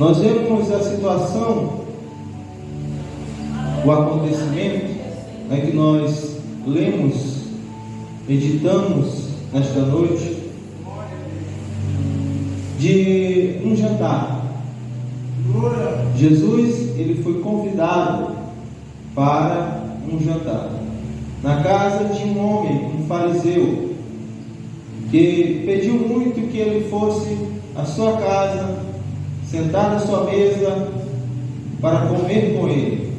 nós vemos a situação, o acontecimento, que nós lemos, meditamos nesta noite, de um jantar. Jesus, ele foi convidado para um jantar na casa de um homem, um fariseu, que pediu muito que ele fosse à sua casa, sentar na sua mesa para comer com ele.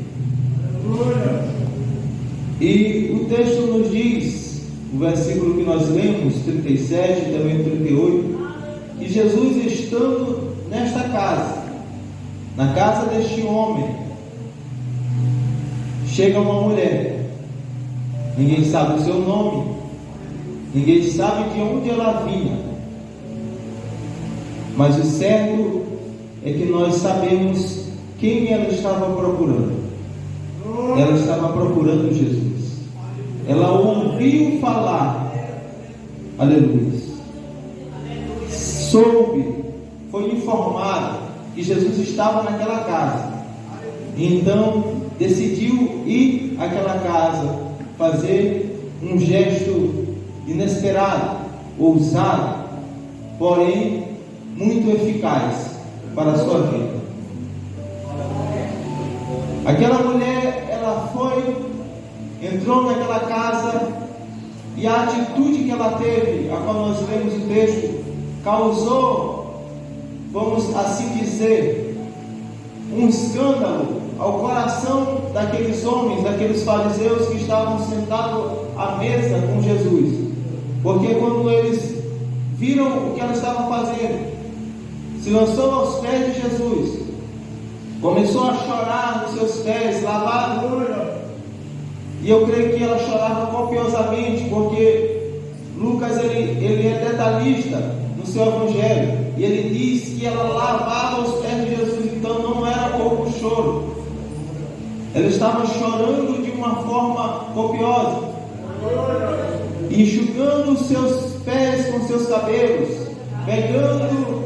E o texto nos diz, o versículo que nós lemos, 37 e também 38, que Jesus, estando nesta casa, na casa deste homem, chega uma mulher. Ninguém sabe o seu nome, ninguém sabe de onde ela vinha, mas o certo é que nós sabemos quem ela estava procurando. Ela estava procurando Jesus. Ela ouviu falar, aleluia, soube, foi informada que Jesus estava naquela casa. Então decidiu ir àquela casa, fazer um gesto inesperado, ousado, porém muito eficaz para a sua vida. Aquela mulher, ela entrou naquela casa, e a atitude que ela teve, a qual nós lemos o texto, causou, vamos assim dizer, um escândalo ao coração daqueles homens, daqueles fariseus que estavam sentados à mesa com Jesus. Porque quando eles viram o que ela estava fazendo, se lançou aos pés de Jesus, começou a chorar nos seus pés, lavar, e eu creio que ela chorava copiosamente, porque Lucas ele é detalhista no seu evangelho, e ele diz que ela lavava os pés de Jesus. Então não era pouco choro, ela estava chorando de uma forma copiosa, enxugando os seus pés com seus cabelos, pegando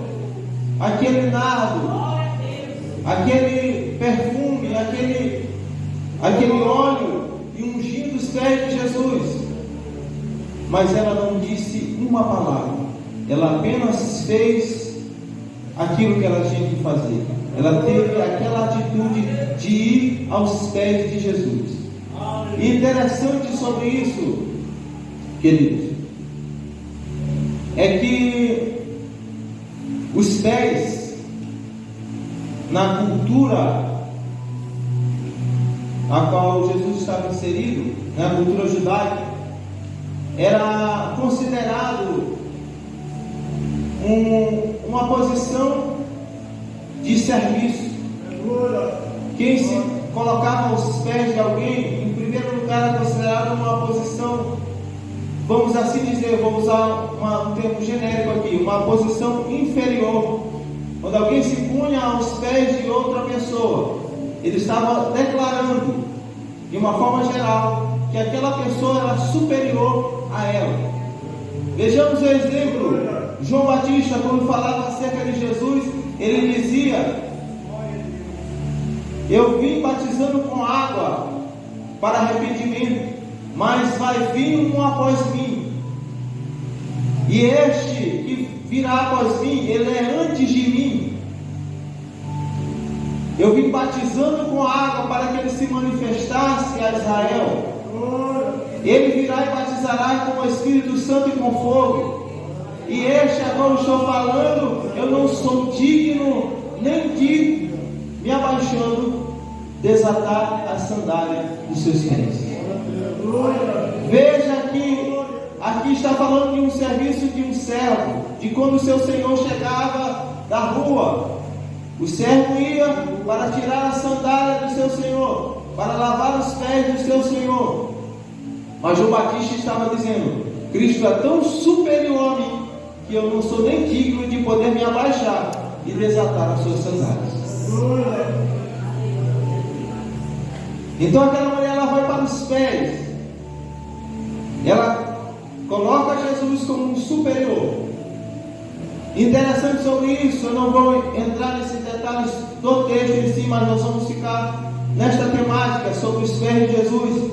aquele nardo, aquele perfume, aquele óleo, e ungindo os pés de Jesus. Mas ela não disse uma palavra, ela apenas fez aquilo que ela tinha que fazer. Ela teve aquela atitude de ir aos pés de Jesus. E interessante sobre isso, queridos, é que os pés, na cultura a qual Jesus estava inserido, na cultura judaica, era considerado uma posição de serviço. Quem se colocava aos pés de alguém, em primeiro lugar, era considerado uma posição, vamos assim dizer, vou usar um termo genérico aqui, uma posição inferior. Quando alguém se punha aos pés de outra pessoa, ele estava declarando, de uma forma geral, que aquela pessoa era superior a ela. Vejamos o exemplo. João Batista, quando falava acerca de Jesus, ele dizia: eu vim batizando com água para arrependimento, mas vai vir um após mim, e este que virá após mim, ele é antes de mim. Eu vim batizando com água para que ele se manifestasse a Israel. Ele virá e batizará com o Espírito Santo e com fogo. E este a qual estou falando, eu não sou digno, nem de, me abaixando, desatar a sandália dos seus pés. Veja que aqui está falando de um serviço de um servo, de quando o seu senhor chegava da rua. O servo ia para tirar a sandália do seu senhor, para lavar os pés do seu senhor. Mas João Batista estava dizendo: Cristo é tão superior a mim, que eu não sou nem digno de poder me abaixar e desatar as suas sandálias. Então aquela mulher, ela vai para os pés, ela coloca Jesus como um superior, Interessante sobre isso, eu não vou entrar nesses detalhes do texto em si, mas nós vamos ficar nesta temática sobre os pés de Jesus.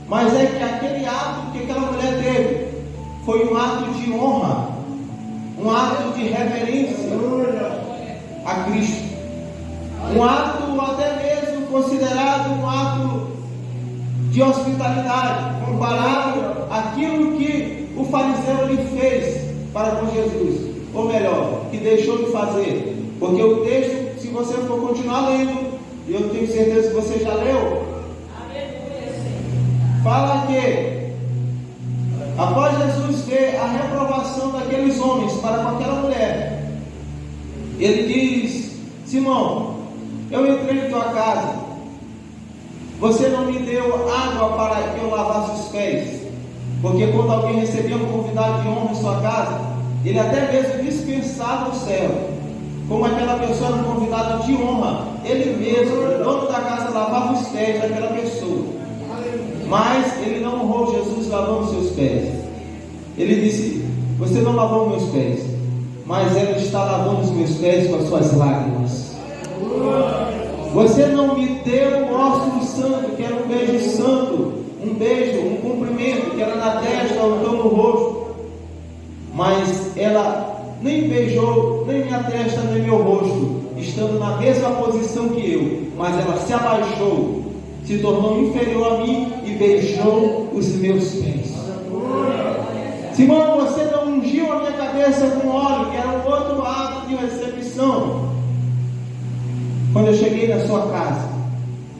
Mas é que aquele ato que aquela mulher teve foi um ato de honra, um ato de reverência a Cristo, um ato até mesmo considerado um ato de hospitalidade, comparado àquilo que o fariseu lhe fez para com Jesus, ou melhor, que deixou de fazer. Porque o texto, se você for continuar lendo, e eu tenho certeza que você já leu, fala que após Jesus ver a reprovação daqueles homens para com aquela mulher, ele diz: Simão, eu entrei em tua casa, você não me deu água para que eu lavasse os pés. Porque quando alguém recebia um convidado de honra em sua casa, ele até mesmo dispensava o servo. Como aquela pessoa era um convidado de honra, ele mesmo, o dono da casa, lavava os pés daquela pessoa. Mas ele não honrou Jesus lavando seus pés. Ele disse: você não lavou meus pés, mas ela está lavando os meus pés com as suas lágrimas. Você não me deu o ósculo santo, que era um beijo santo, um beijo, um cumprimento, que era na testa ou então no rosto, mas ela nem beijou nem minha testa nem meu rosto, estando na mesma posição que eu, mas ela se abaixou, se tornou inferior a mim e beijou os meus pés. Simão, você não ungiu a minha cabeça com óleo, que era um outro ato de recepção, quando eu cheguei na sua casa,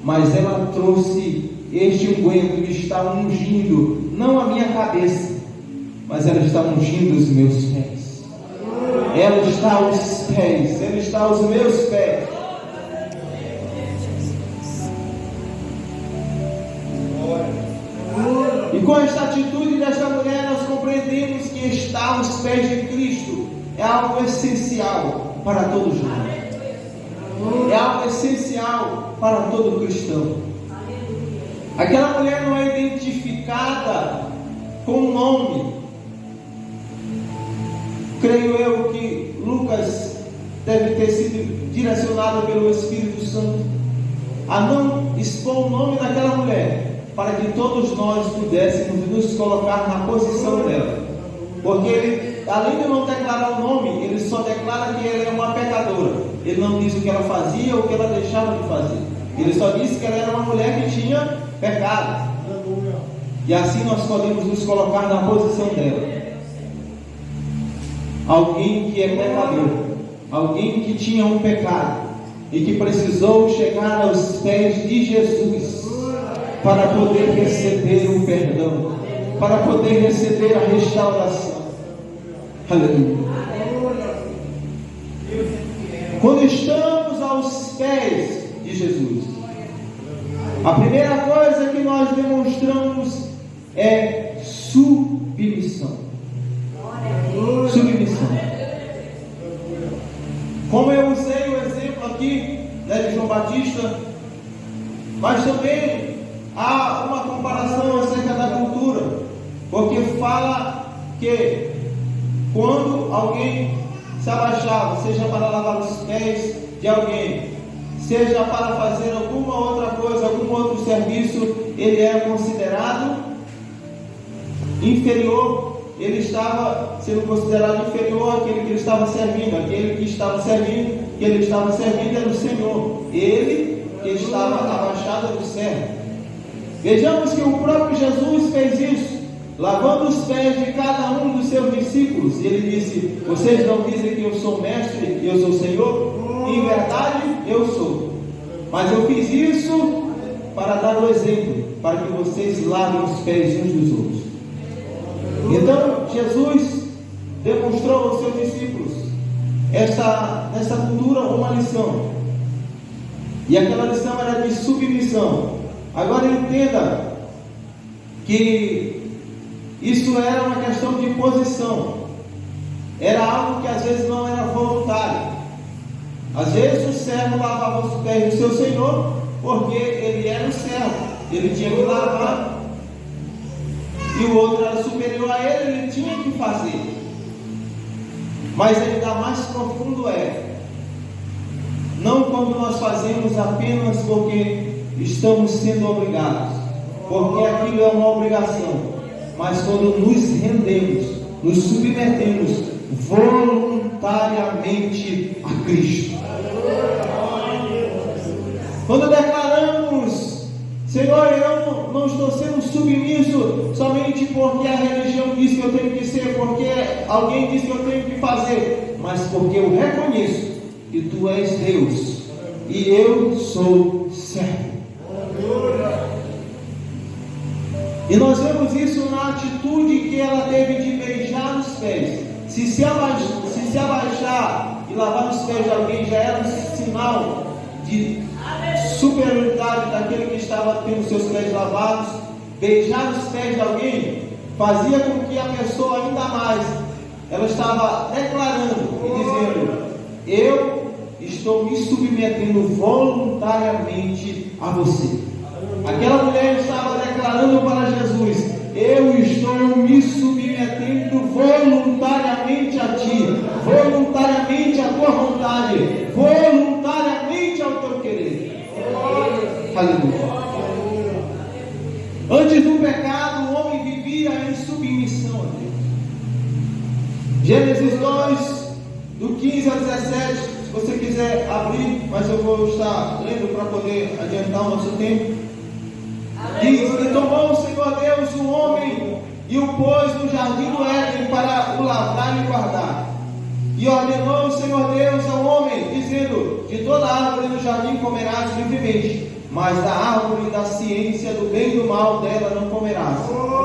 mas ela trouxe este unguento que está ungindo, não a minha cabeça, mas ela está ungindo os meus pés. Ela está aos pés, ela está aos meus pés. E com esta atitude desta mulher, nós compreendemos que estar aos pés de Cristo é algo essencial para todos nós. É algo essencial para todo cristão. Aquela mulher não é identificada com o nome. Creio eu que Lucas deve ter sido direcionado pelo Espírito Santo a não expor o nome daquela mulher, para que todos nós pudéssemos nos colocar na posição dela. Porque ele, além de não declarar o nome, ele só declara que ela é uma pecadora. Ele não diz o que ela fazia ou o que ela deixava de fazer. Ele só disse que ela era uma mulher que tinha pecado. E assim nós podemos nos colocar na posição dela. Alguém que é pecador, alguém que tinha um pecado e que precisou chegar aos pés de Jesus para poder receber o perdão, para poder receber a restauração. Aleluia. Quando estamos aos pés de Jesus, a primeira coisa que nós demonstramos é submissão. Submissão. Como eu usei o exemplo aqui, né, de João Batista, mas também há uma comparação acerca da cultura, porque fala que quando alguém se abaixava, seja para lavar os pés de alguém, seja para fazer alguma outra coisa, algum outro serviço, ele era considerado inferior. Ele estava sendo considerado inferior àquele que ele estava servindo. Aquele que estava servindo, que ele estava servindo era o Senhor. Ele que estava abaixado do servo. Vejamos que o próprio Jesus fez isso, lavando os pés de cada um dos seus discípulos. E ele disse: vocês não dizem que eu sou mestre e eu sou Senhor? Em verdade eu sou, mas eu fiz isso para dar o exemplo, para que vocês lavem os pés uns dos outros. Então Jesus demonstrou aos seus discípulos nessa cultura uma lição, e aquela lição era de submissão. Agora entenda que isso era uma questão de posição, era algo que às vezes não era voluntário. Às vezes o servo lavava os pés do seu senhor, porque ele era o servo, ele tinha que lavar, e o outro era superior a ele, ele tinha que fazer. Mas ainda mais profundo não quando nós fazemos apenas porque estamos sendo obrigados, porque aquilo é uma obrigação, mas quando nos rendemos, nos submetemos voluntariamente a Cristo. Quando declaramos: Senhor, eu não estou sendo submisso somente porque a religião diz que eu tenho que ser, porque alguém diz que eu tenho que fazer, mas porque eu reconheço que Tu és Deus e eu sou servo. E nós vemos isso na atitude que ela teve de beijar os pés. Se abaixar e lavar os pés de alguém já era um sinal de superioridade daquele que estava tendo seus pés lavados. Beijar os pés de alguém fazia com que a pessoa ainda mais, ela estava declarando e dizendo: eu estou me submetendo voluntariamente a você. Aquela mulher estava declarando para Jesus: eu estou me submetendo voluntariamente a Ti, voluntariamente à Tua vontade, voluntariamente ao Teu querer. Aleluia. Antes do pecado, o homem vivia em submissão a Deus. Gênesis 2, do 15 a 17, se você quiser abrir, mas eu vou estar lendo para poder adiantar o nosso tempo. Diz: e tomou o Senhor Deus o homem e o pôs no jardim do Éden para o lavrar e guardar. E ordenou o Senhor Deus ao homem, dizendo: de toda árvore do jardim comerás livremente, mas da árvore da ciência do bem e do mal dela não comerás,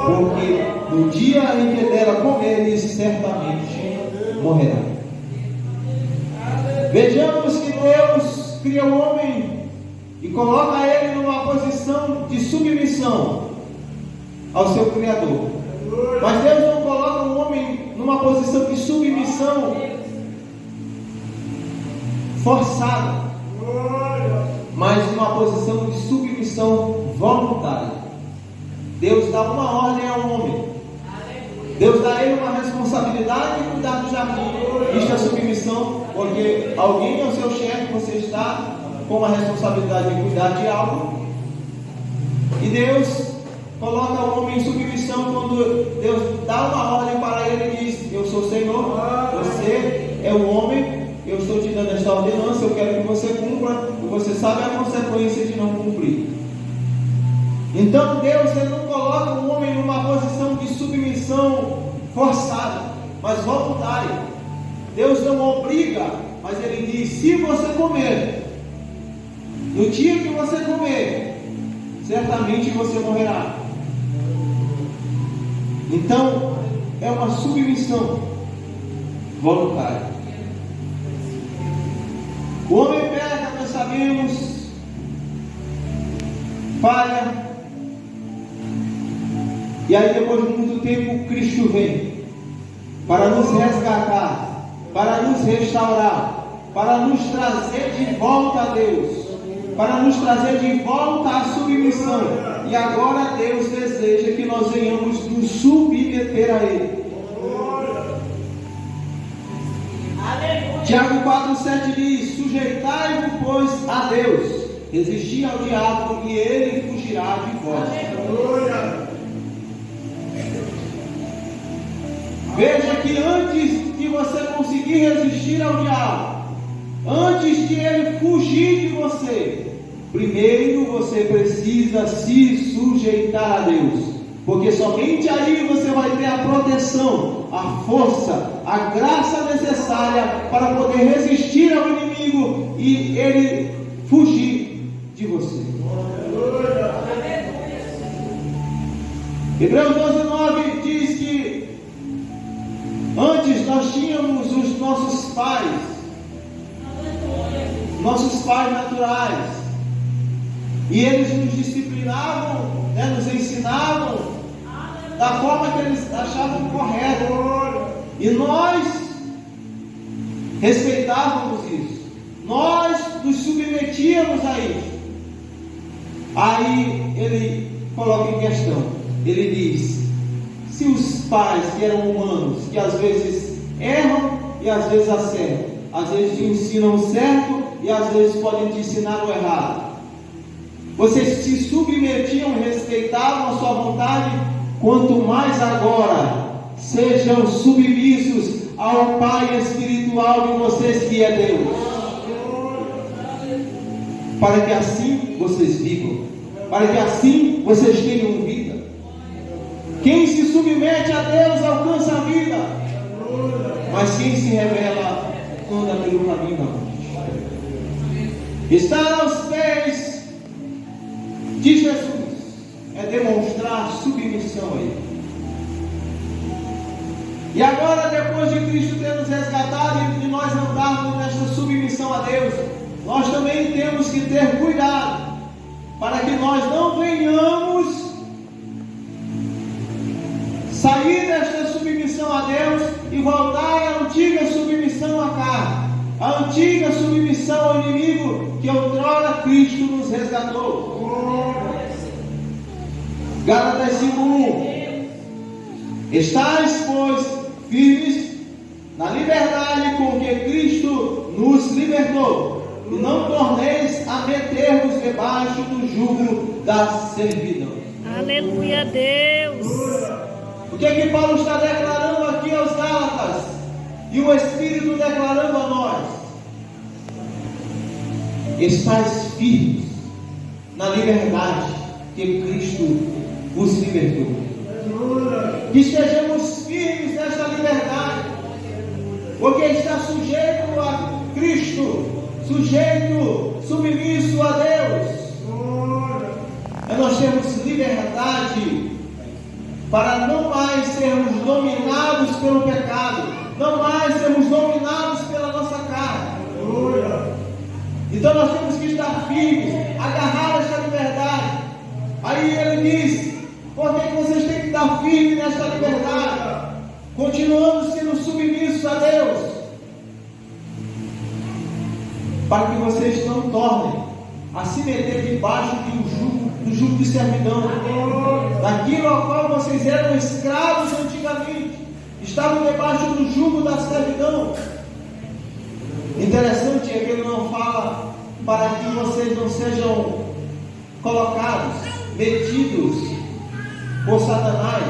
porque no dia em que dela comeres, certamente morrerá. Vejamos que Deus cria o homem e coloca ele numa posição de submissão ao seu Criador. Mas Deus não coloca o homem numa posição de submissão forçada, mas numa posição de submissão voluntária. Deus dá uma ordem ao homem. Deus dá a ele uma responsabilidade de cuidar do jardim. Isto é submissão, porque alguém é o seu chefe, você está com a responsabilidade de cuidar de algo. E Deus coloca o homem em submissão quando Deus dá uma ordem para ele e diz: eu sou o Senhor, você é o homem, eu estou te dando esta ordenança, eu quero que você cumpra, e você sabe a consequência de não cumprir. Então Deus ele não coloca o homem numa posição de submissão forçada, mas voluntária. Deus não obriga, mas Ele diz: se você comer, no dia que você comer, certamente você morrerá. Então é uma submissão voluntária. O homem peca, nós sabemos, falha. E aí depois de muito tempo Cristo vem para nos resgatar, para nos restaurar, para nos trazer de volta a Deus, para nos trazer de volta à submissão. E agora Deus deseja que nós venhamos nos submeter a Ele. Tiago 4,7 diz: sujeitai-vos, pois, a Deus, resisti ao diabo e ele fugirá de vós. Veja que antes de você conseguir resistir ao diabo, antes de ele fugir de você, primeiro você precisa se sujeitar a Deus, porque somente aí você vai ter a proteção, a força, a graça necessária para poder resistir ao inimigo e ele fugir de você. Hebreus 12:9 diz que antes nós tínhamos os nossos pais naturais, e eles nos disciplinavam, nos ensinavam da forma que eles achavam correto, e nós respeitávamos isso, nós nos submetíamos a isso. Aí ele coloca em questão, ele diz: se os pais que eram humanos, que às vezes erram e às vezes acertam. Às vezes te ensinam o certo e às vezes podem te ensinar o errado. Vocês se submetiam e respeitavam a sua vontade, quanto mais agora sejam submissos ao Pai espiritual de vocês, que é Deus, para que assim vocês vivam, para que assim vocês tenham vida. Quem se submete a Deus alcança a vida, mas quem se rebela anda pelo caminho da morte. Estar aos pés de Jesus é demonstrar submissão a Ele. E agora, depois de Cristo ter nos resgatado e de nós andarmos nesta submissão a Deus, nós também temos que ter cuidado para que nós não venhamos sair desta submissão a Deus e voltar à antiga submissão à carne, a antiga submissão ao inimigo que outrora Cristo nos resgatou. Gálatas 5:1. Estais, pois, firmes na liberdade com que Cristo nos libertou, e não torneis a meter-vos debaixo do jugo da servidão. Aleluia, Deus. O que é que Paulo está declarando aqui aos Gálatas e o Espírito declarando a nós? Estais firmes na liberdade que Cristo vos libertou. Que estejamos firmes nesta liberdade, porque está sujeito a Cristo, sujeito, submisso a Deus. Nós temos liberdade para não mais sermos dominados pelo pecado, não mais sermos dominados pela nossa carne. Então nós temos que estar firmes, agarrar esta liberdade. Aí ele diz: por que vocês têm que estar firmes nesta liberdade? Continuando sendo submissos a Deus, para que vocês não tornem a se meter debaixo do jugo de servidão, daquilo ao qual vocês eram escravos antigamente, estavam debaixo do jugo da servidão. Interessante é que ele não fala para que vocês não sejam colocados, metidos por Satanás,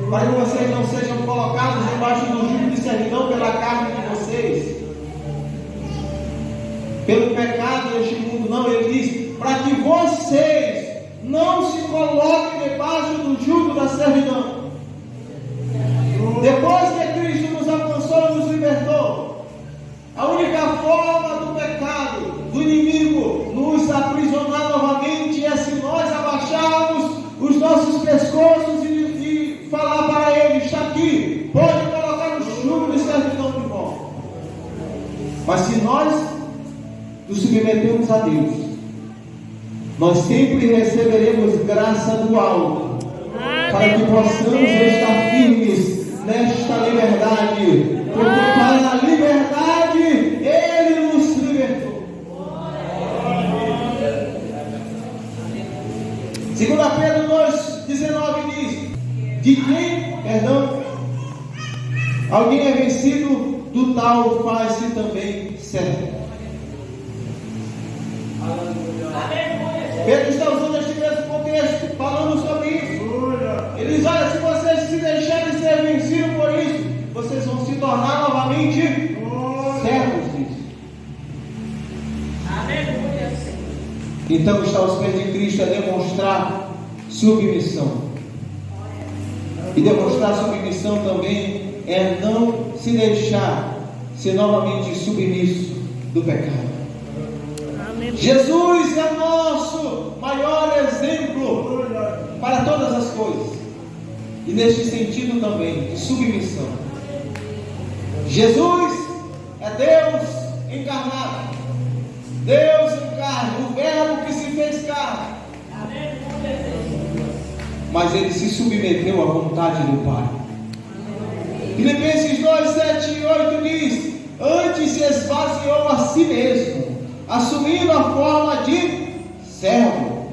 para que vocês não sejam colocados debaixo do jugo de servidão pela carne de vocês, pelo pecado deste mundo. Não, ele diz: para que vocês não se coloquem debaixo do jugo da servidão. Depois que Cristo nos alcançou e nos libertou, a única forma do pecado, do inimigo nos aprisionar novamente, é se nós abaixarmos os nossos pescoços e falar para ele: está aqui, pode colocar o jugo de servidão de volta. Mas se nós nos submetemos a Deus, nós sempre receberemos graça do alto, para que possamos estar firmes nesta liberdade, porque para a liberdade Ele nos libertou. 2 Pedro 2,19 diz: de quem, alguém é vencido, do tal faz-se também servo. Pedro está usando este mesmo contexto, falando sobre isso. Ele diz: olha, se vocês se deixarem ser vencidos por isso, vocês vão se tornar novamente servos disso. Então, estar aos pés de Cristo é demonstrar submissão. E demonstrar submissão também é não se deixar ser novamente submisso do pecado. Jesus é o nosso maior exemplo para todas as coisas, e neste sentido também de submissão. Jesus é Deus encarnado, Deus em carne, o Verbo que se fez carne, mas ele se submeteu à vontade do Pai. Filipenses 2, 7 e 8 diz: antes se esvaziou a si mesmo, assumindo a forma de servo,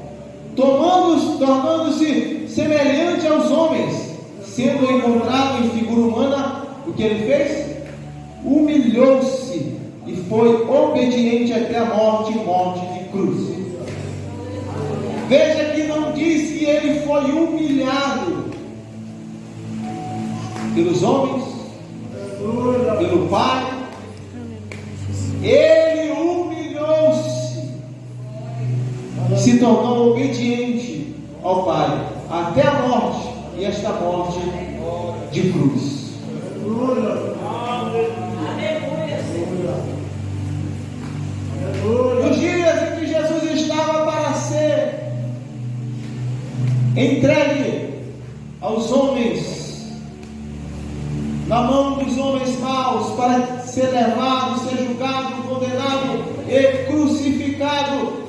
tornando-se semelhante aos homens, sendo encontrado em figura humana. O que ele fez? humilhou-se e foi obediente até a morte e morte de cruz. Veja que não diz que ele foi humilhado pelos homens, pelo Pai. Ele humilhou-se, se tornou obediente ao Pai até a morte, e esta morte de cruz. Nos dias em que Jesus estava para ser entregue aos homens, na mão dos homens maus, para ser levado, ser julgado, condenado e crucificado,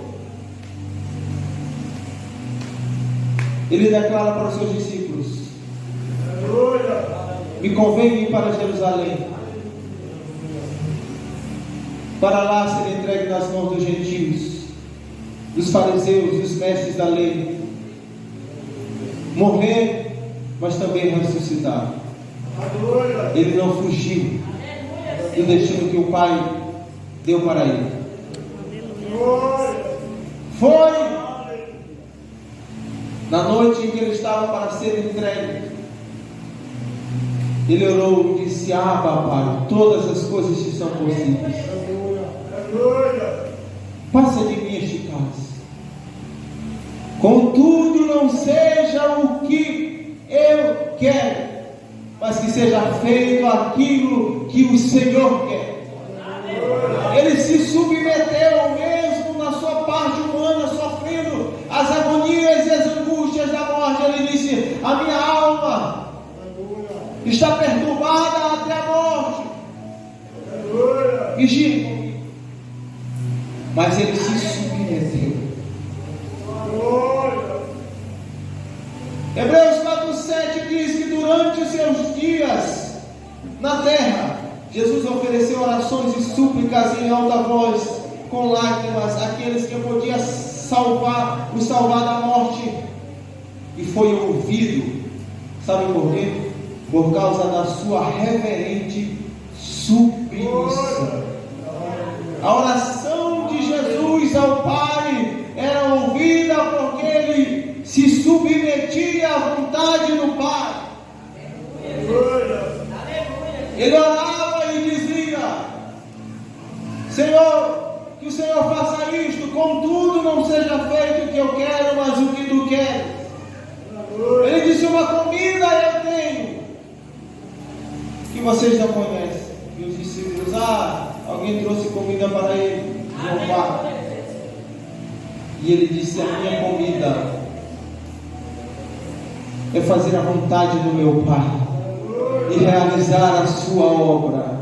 ele declara para os seus discípulos: me convém ir para Jerusalém, para lá ser entregue nas mãos dos gentios, dos fariseus, dos mestres da lei, morrer, mas também ressuscitar. Ele não fugiu do destino que o Pai deu para ele. Foi na noite em que ele estava para ser entregue, ele orou e disse: Abba, Pai, todas as coisas te são possíveis. Passa de mim este cálice. Contudo, não seja o que eu quero, mas que seja feito aquilo que o Senhor quer. Ele se submeteu mesmo na sua parte humana, sofrendo as agonias e as angústias da morte. Ele disse: a minha alma está perturbada até a morte. Vigie comigo. Mas ele se submeteu. Hebreus 4:7 diz que durante os seus dias na terra, Jesus ofereceu orações e súplicas em alta voz, com lágrimas, àqueles que podia salvar, o salvar da morte, e foi ouvido. Sabe por quê? Por causa da sua reverente submissão. A oração de Jesus ao Pai era ouvida porque ele se submetia à vontade do Pai. Ele orava e dizia: Senhor, que o Senhor faça isto, contudo não seja feito o que eu quero, mas o que tu queres. Ele disse: uma comida eu tenho que vocês não conhecem. E os discípulos: alguém trouxe comida para ele, louvar. E ele disse: a minha comida é fazer a vontade do meu Pai e realizar a sua obra.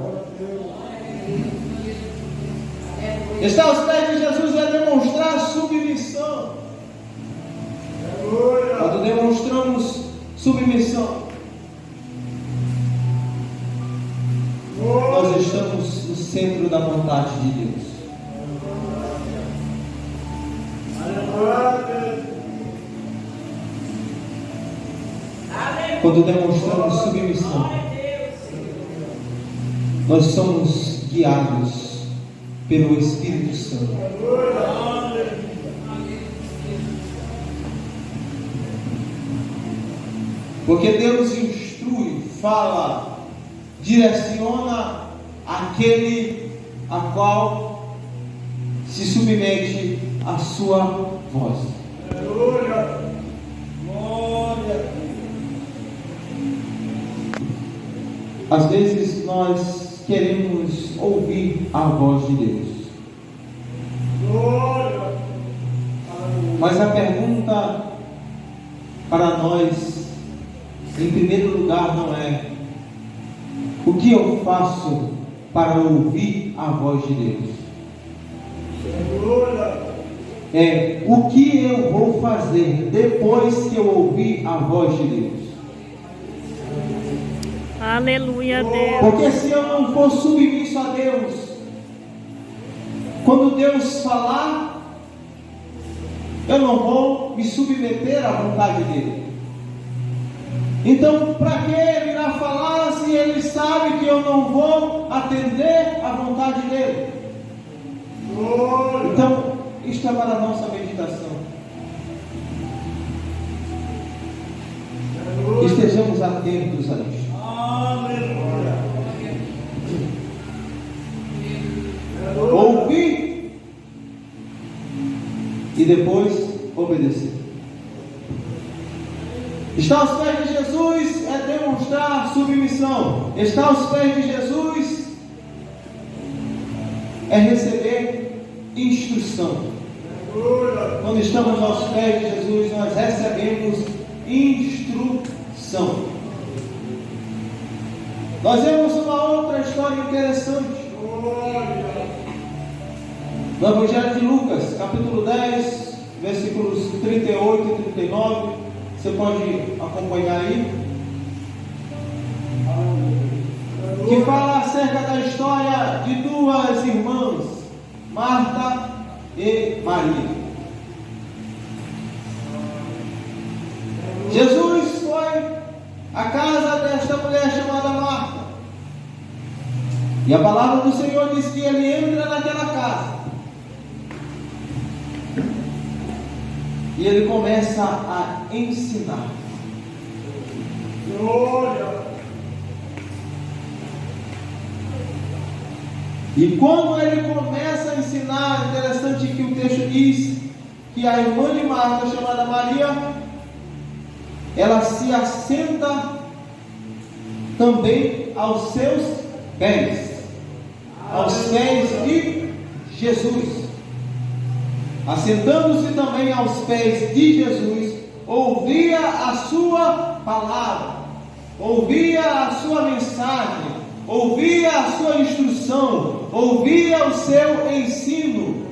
Estar aos pés de Jesus é demonstrar submissão. Quando demonstramos submissão, nós estamos no centro da vontade de Deus. Quando demonstramos submissão, nós somos guiados pelo Espírito Santo. Porque Deus instrui, fala, direciona aquele a qual se submete à sua voz. Às vezes nós queremos ouvir a voz de Deus, mas a pergunta para nós, em primeiro lugar, não é: o que eu faço para ouvir a voz de Deus? É: o que eu vou fazer depois que eu ouvir a voz de Deus? Aleluia, Deus. Porque se eu não for submisso a Deus, quando Deus falar, eu não vou me submeter à vontade dele. Então, para que ele irá falar se ele sabe que eu não vou atender à vontade dele? Então, isto é para a nossa meditação. Estejamos atentos a isto. Ouvir e depois obedecer. Estar aos pés de Jesus é demonstrar submissão. Estar aos pés de Jesus é receber instrução. Quando estamos aos pés de Jesus, nós recebemos instrução. Nós vemos uma outra história interessante. No Evangelho de Lucas, capítulo 10, versículos 38 e 39. Você pode acompanhar aí. Que fala acerca da história de duas irmãs, Marta e Maria. Jesus foi à casa desta mulher chamada Marta. E a palavra do Senhor diz que ele entra naquela casa. E ele começa a ensinar. E quando ele começa a ensinar, interessante que o texto diz que a irmã de Marta, chamada Maria, ela se assenta também aos seus pés, aos pés de Jesus. Assentando-se também aos pés de Jesus, ouvia a sua palavra, ouvia a sua mensagem, ouvia a sua instrução, ouvia o seu ensino.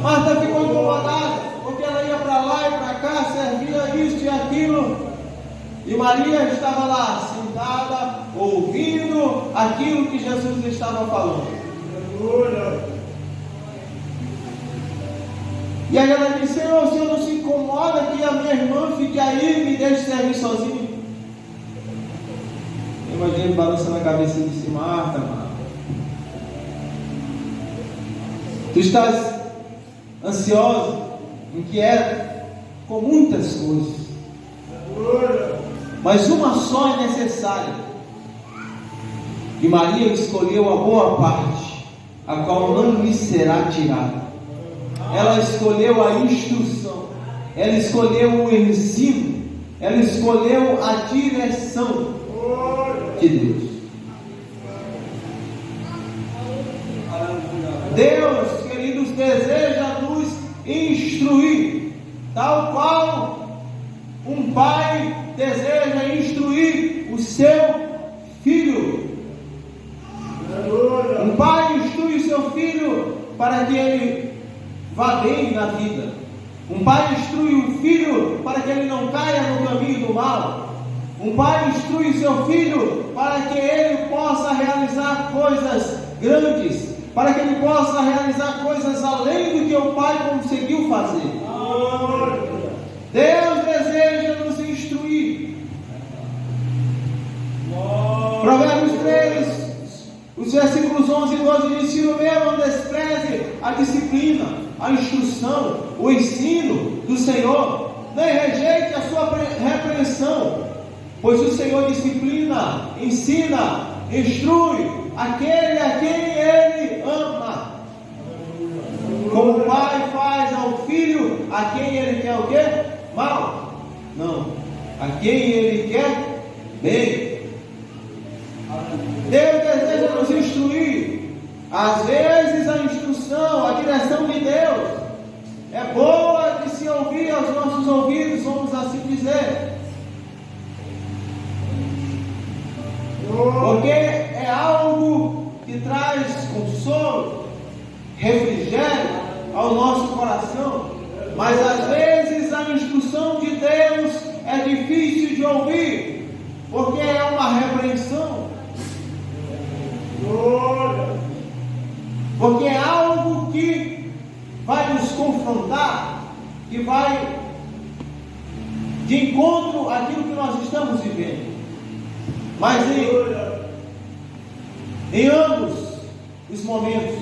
Marta ficou incomodada, porque ela ia para lá e para cá, servia isso e aquilo, e Maria estava lá, sentada, ouvindo aquilo que Jesus estava falando. E aí ela disse: Senhor, o Senhor não se incomoda que a minha irmã fique aí e me deixe servir sozinho? Eu imaginei balançando a cabeça e disse: Marta, tu estás ansiosa, inquieta com muitas coisas, mas uma só é necessária. E Maria escolheu a boa parte, a qual não lhe será tirada. Ela escolheu a instrução, ela escolheu o ensino, ela escolheu a direção de Deus. Deus, queridos, deseja nos instruir, tal qual um pai deseja instruir o seu filho. Um pai instrui o seu filho para que ele vá bem na vida. Um pai instrui o filho para que ele não caia no caminho do mal. Um pai instrui o seu filho para que ele possa realizar coisas grandes, para que ele possa realizar coisas além do que o pai conseguiu fazer. Deus deseja nos instruir. Provérbios 3, os versículos 11 e 12 diz: Filho meu, não despreze a disciplina, a instrução, o ensino do Senhor, nem rejeite a sua repreensão, pois o Senhor disciplina, ensina, instrui aquele a quem Ele ama. Como o pai faz ao filho a quem ele quer o quê? Mal? Não, a quem ele quer bem. Deus deseja nos instruir. Às vezes a instrução, a direção de Deus é boa de se ouvir aos nossos ouvidos, vamos assim dizer, porque é algo que traz consolo, refrigério ao nosso coração. Mas às vezes a instrução de Deus é difícil de ouvir, porque é uma repreensão, porque é algo que vai nos confrontar, que vai de encontro àquilo que nós estamos vivendo. Mas em ambos os momentos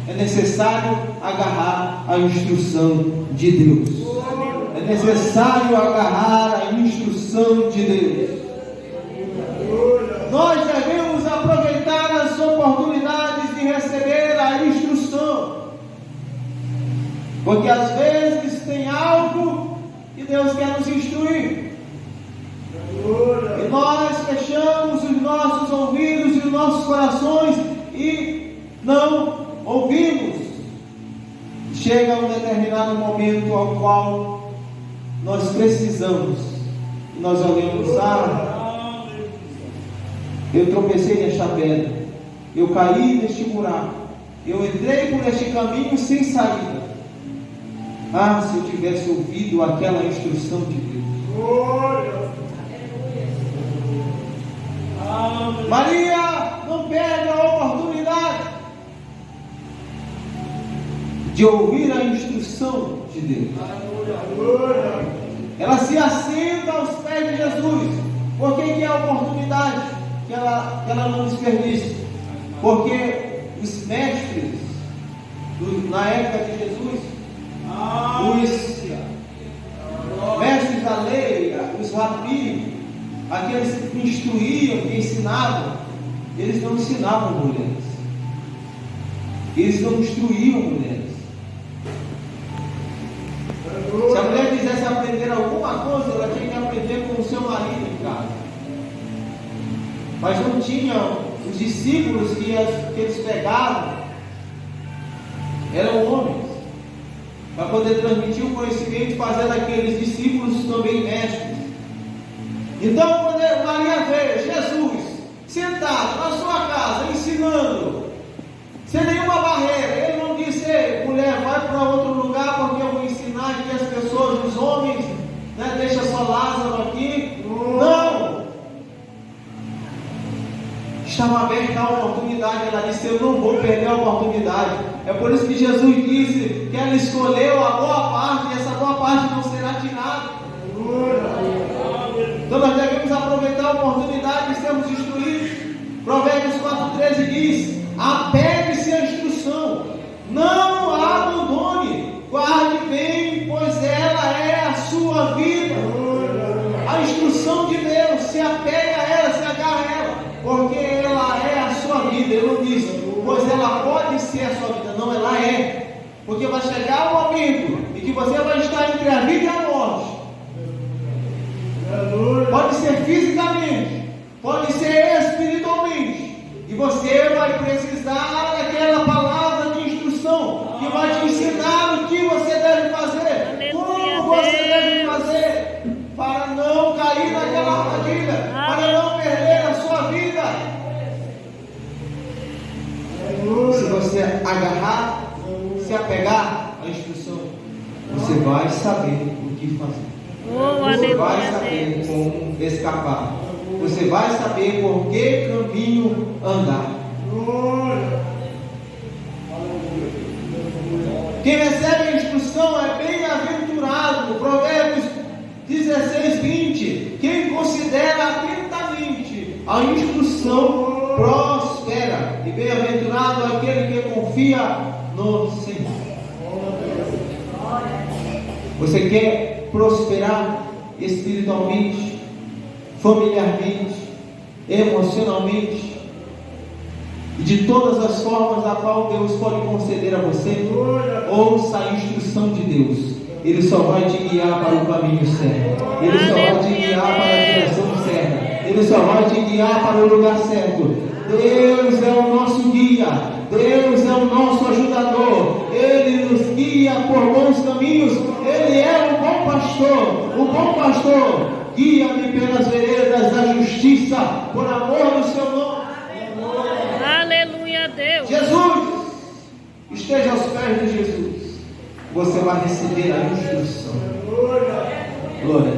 é necessário agarrar a instrução de Deus. É necessário agarrar a instrução de Deus. Nós devemos aproveitar as oportunidades de receber a instrução, porque às vezes tem algo que Deus quer nos instruir, e nós fechamos os nossos ouvidos e os nossos corações e não ouvimos. Chega um determinado momento ao qual nós precisamos, e nós olhamos: eu tropecei nesta pedra, eu caí neste buraco, eu entrei por este caminho sem saída. Se eu tivesse ouvido aquela instrução de Deus. Maria não perde a oportunidade de ouvir a instrução de Deus. Ela se assenta aos pés de Jesus. Por que é a oportunidade que ela não desperdiça? Porque os mestres na época de Jesus, os mestres da lei, os rabis, aqueles que instruíam, que ensinavam, eles não ensinavam mulheres, eles não instruíam mulheres. Se a mulher quisesse aprender alguma coisa, ela tinha que aprender com o seu marido em casa. Mas não tinham os discípulos que eles pegavam, eram homens, para poder transmitir o conhecimento e fazer daqueles discípulos também mestres. Então, quando Maria vê Jesus sentado na sua casa, ensinando, sem nenhuma barreira, ele não disse: mulher, vai para outro lugar, porque eu vou ensinar aqui as pessoas, os homens, deixa só Lázaro aqui. Não! Estava aberta a oportunidade. Ela disse: eu não vou perder a oportunidade. É por isso que Jesus disse que ela escolheu a boa parte, e essa boa parte não será tirada. Então nós devemos aproveitar a oportunidade de sermos instruídos. Provérbios 4,13 diz: apegue-se à instrução, não a abandone, guarde bem, pois ela é a sua vida. A instrução de Deus, se apega a ela, se agarra a ela, porque ela é a sua vida. Ele não diz: pois ela pode ser a sua vida. Não, ela é. Porque vai chegar o momento em que você vai estar entre a vida e a morte. Pode ser fisicamente, pode ser espiritualmente, e você vai precisar daquela palavra de instrução que vai te ensinar o que você deve fazer, como você deve fazer, para não cair naquela armadilha, para não perder a sua vida. Se você agarrar, se apegar à instrução, você vai saber o que fazer. Você vai saber como escapar. Você vai saber por que caminho andar. Quem recebe a instrução é bem-aventurado. Provérbios 16:20. Quem considera atentamente a instrução prospera. E bem-aventurado aquele que confia no Senhor. Você quer prosperar espiritualmente, familiarmente, emocionalmente, e de todas as formas a qual Deus pode conceder a você? Ouça a instrução de Deus. Ele só vai te guiar para o caminho certo. Ele só vai te guiar para a direção certa. Ele só vai te guiar para o lugar certo. Deus é o nosso guia. Deus é o nosso ajudador. Ele nos guia por bons caminhos. Ele é o bom pastor. O bom pastor guia-me pelas veredas da justiça, por amor do seu nome. Aleluia a Deus. Jesus, esteja aos pés de Jesus. Você vai receber a instrução. Glória a Deus.